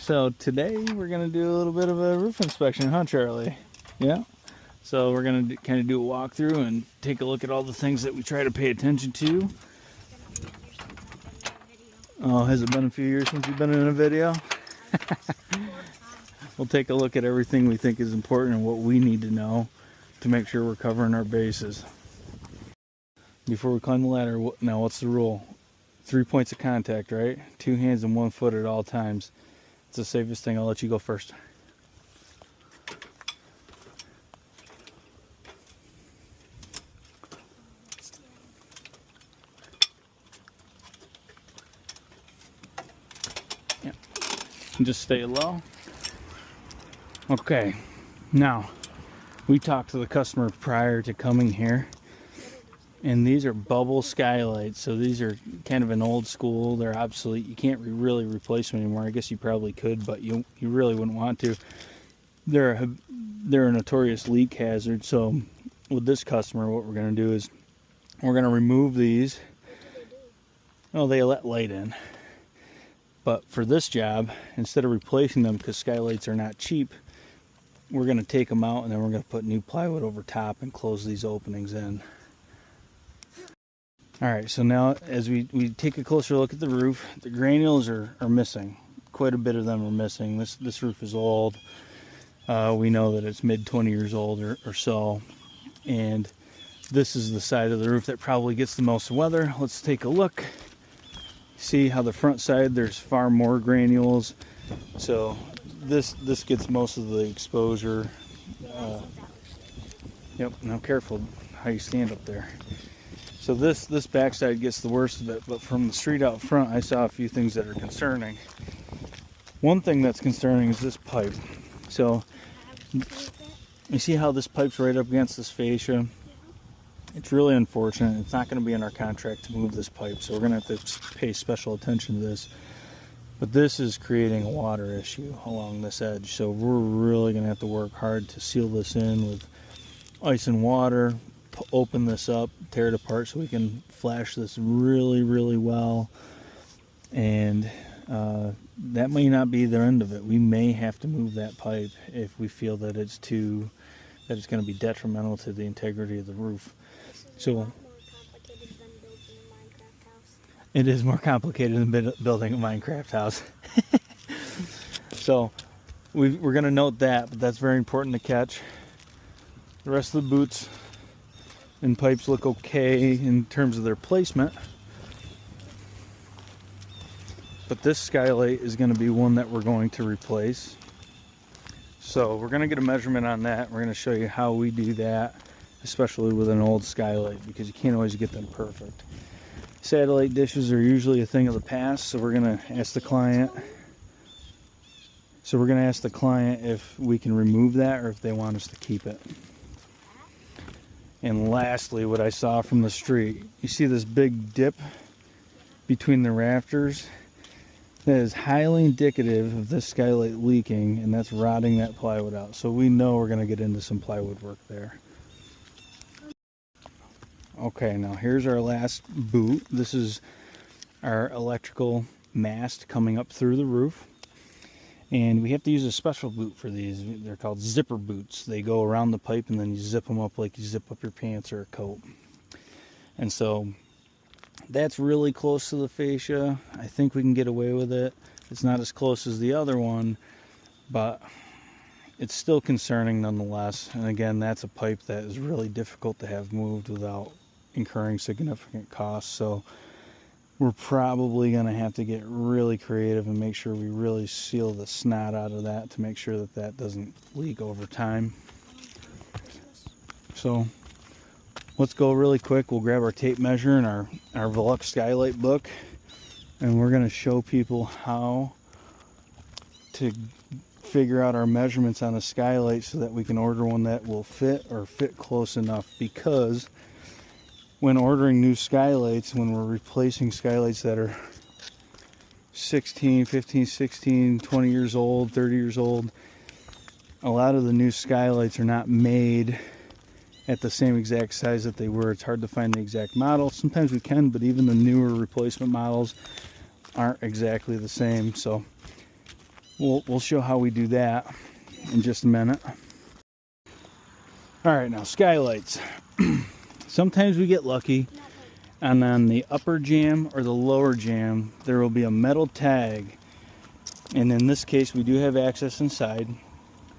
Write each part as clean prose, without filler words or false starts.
So today we're gonna do a little bit of a roof inspection, huh, Charlie? Yeah. So we're gonna kind of do a walkthrough and take a look at all the things that we try to pay attention to. Oh, has it been a few years since you've been in a video? We'll take a look at everything we think is important and what we need to know to make sure we're covering our bases. Before we climb the ladder, now what's the rule? 3 points of contact, right? 2 hands and 1 foot at all times. It's the safest thing. I'll let you go first. Yeah. And just stay low. Okay. Now, we talked to the customer prior to coming here. And these are bubble skylights, so these are kind of an old school. They're obsolete. You can't really replace them anymore. I guess you probably could, but you really wouldn't want to. They're a notorious leak hazard. So with this customer, what we're going to do is we're going to remove these. Oh, they let light in. But for this job, instead of replacing them, because skylights are not cheap, we're going to take them out and then we're going to put new plywood over top and close these openings in. Alright, so now as we take a closer look at the roof, the granules are missing. Quite a bit of them are missing. This roof is old. We know that it's mid 20 years old or so. And this is the side of the roof that probably gets the most weather. Let's take a look. See how the front side, there's far more granules. So this gets most of the exposure. Yep, now careful how you stand up there. So this backside gets the worst of it, but from the street out front, I saw a few things that are concerning. One thing that's concerning is this pipe. So you see how this pipe's right up against this fascia? It's really unfortunate. It's not going to be in our contract to move this pipe, so we're going to have to pay special attention to this. But this is creating a water issue along this edge, so we're really going to have to work hard to seal this in with ice and water. Open this up, tear it apart so we can flash this really well, and that may not be the end of it. We may have to move that pipe if we feel that it's going to be detrimental to the integrity of the roof. So it is more complicated than building a Minecraft house. So we're going to note that, but that's very important to catch. The rest of the boots and pipes look okay in terms of their placement, but this skylight is going to be one that we're going to replace. So we're going to get a measurement on that. We're going to show you how we do that, especially with an old skylight, because you can't always get them perfect. Satellite dishes are usually a thing of the past, so we're going to ask the client if we can remove that or if they want us to keep it. And lastly, what I saw from the street, you see this big dip between the rafters? That is highly indicative of this skylight leaking, and that's rotting that plywood out. So we know we're going to get into some plywood work there. Okay, now here's our last boot. This is our electrical mast coming up through the roof. And we have to use a special boot for these. They're called zipper boots. They go around the pipe and then you zip them up like you zip up your pants or a coat. And so that's really close to the fascia. I think we can get away with it. It's not as close as the other one, but it's still concerning nonetheless. And again, that's a pipe that is really difficult to have moved without incurring significant costs. So we're probably going to have to get really creative and make sure we really seal the snot out of that to make sure that that doesn't leak over time. So let's go really quick. We'll grab our tape measure and our Velux Skylight book, and we're going to show people how to figure out our measurements on a skylight so that we can order one that will fit or fit close enough. Because when ordering new skylights, when we're replacing skylights that are 15, 16, 20 years old, 30 years old, a lot of the new skylights are not made at the same exact size that they were. It's hard to find the exact model. Sometimes we can, but even the newer replacement models aren't exactly the same. So we'll show how we do that in just a minute. All right, now skylights. Sometimes we get lucky, and on the upper jamb or the lower jamb, there will be a metal tag. And in this case, we do have access inside,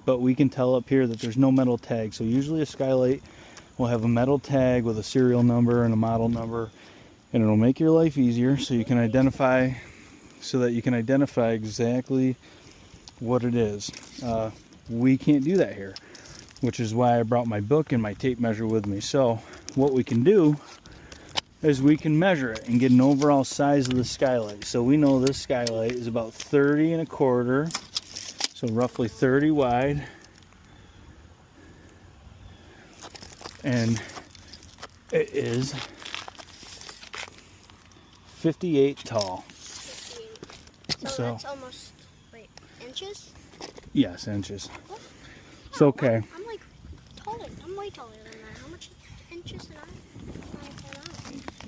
but we can tell up here that there's no metal tag. So usually a skylight will have a metal tag with a serial number and a model number, and it'll make your life easier so you can identify, exactly what it is. We can't do that here, which is why I brought my book and my tape measure with me. So what we can do is we can measure it and get an overall size of the skylight. So we know this skylight is about 30 1/4, so roughly 30 wide, and it is 58 tall. 58. So that's almost, wait, inches? Yes, inches. What? It's okay. I'm like taller. I'm way taller than that. How much inches am I?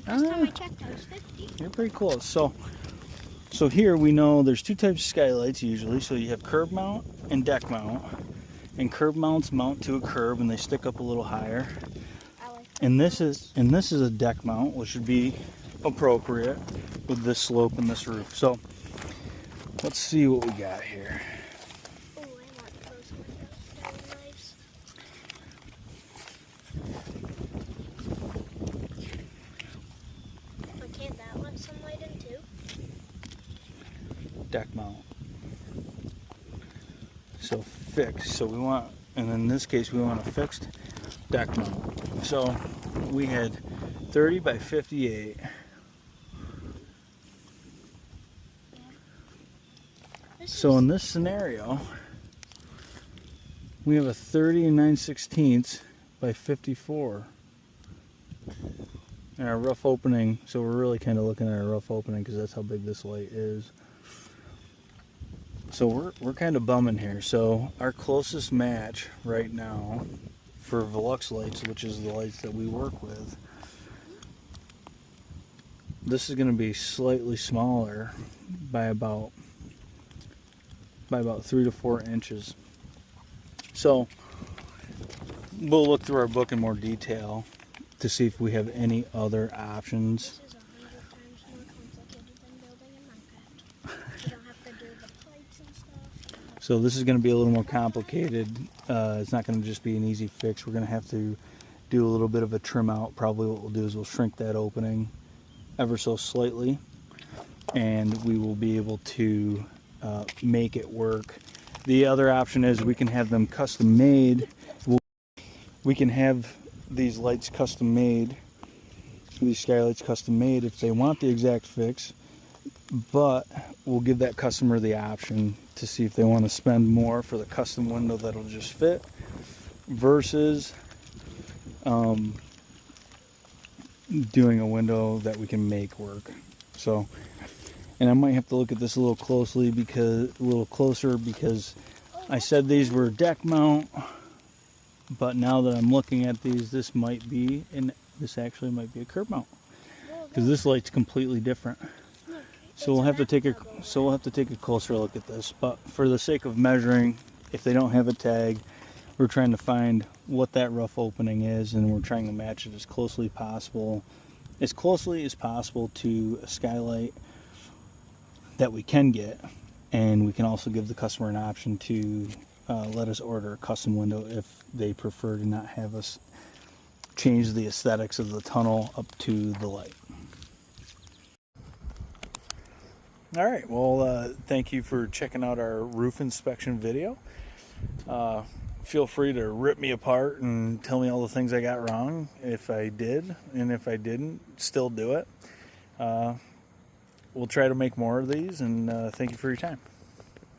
Last time I checked, I was 50. You're pretty close. So here we know there's two types of skylights usually. So you have curb mount and deck mount. And curb mounts mount to a curb and they stick up a little higher. I like that. And this is a deck mount, which would be appropriate with this slope and this roof. So let's see what we got here. Oh, I want those windows. They're nice. But can't that let some light in too? Deck mount. So fixed. So we want, and in this case we want a fixed deck mount. So we had 30 by 58. So in this scenario, we have a 30 9/16 by 54. And our rough opening, so we're really kind of looking at our rough opening because that's how big this light is. So we're kind of bumming here. So our closest match right now for Velux lights, which is the lights that we work with, this is going to be slightly smaller by about 3 to 4 inches. So we'll look through our book in more detail to see if we have any other options. This is 100 times more complicated than building in Minecraft. You don't have to do the plates and stuff. So this is going to be a little more complicated. It's not going to just be an easy fix. We're going to have to do a little bit of a trim out. Probably what we'll do is we'll shrink that opening ever so slightly, and we will be able to make it work. The other option is we can have them custom made. We can have these lights custom made, these skylights custom made if they want the exact fix, but we'll give that customer the option to see if they want to spend more for the custom window that'll just fit versus doing a window that we can make work. So, and I might have to look at this a little closer because I said these were deck mount, but now that I'm looking at these, this actually might be a curb mount because this light's completely different. So we'll have to take a closer look at this. But for the sake of measuring, if they don't have a tag, we're trying to find what that rough opening is, and we're trying to match it as closely as possible to a skylight that we can get. And we can also give the customer an option to let us order a custom window if they prefer to not have us change the aesthetics of the tunnel up to the light. All right, well, thank you for checking out our roof inspection video. Feel free to rip me apart and tell me all the things I got wrong if I did, and if I didn't, still do it. We'll try to make more of these, and thank you for your time.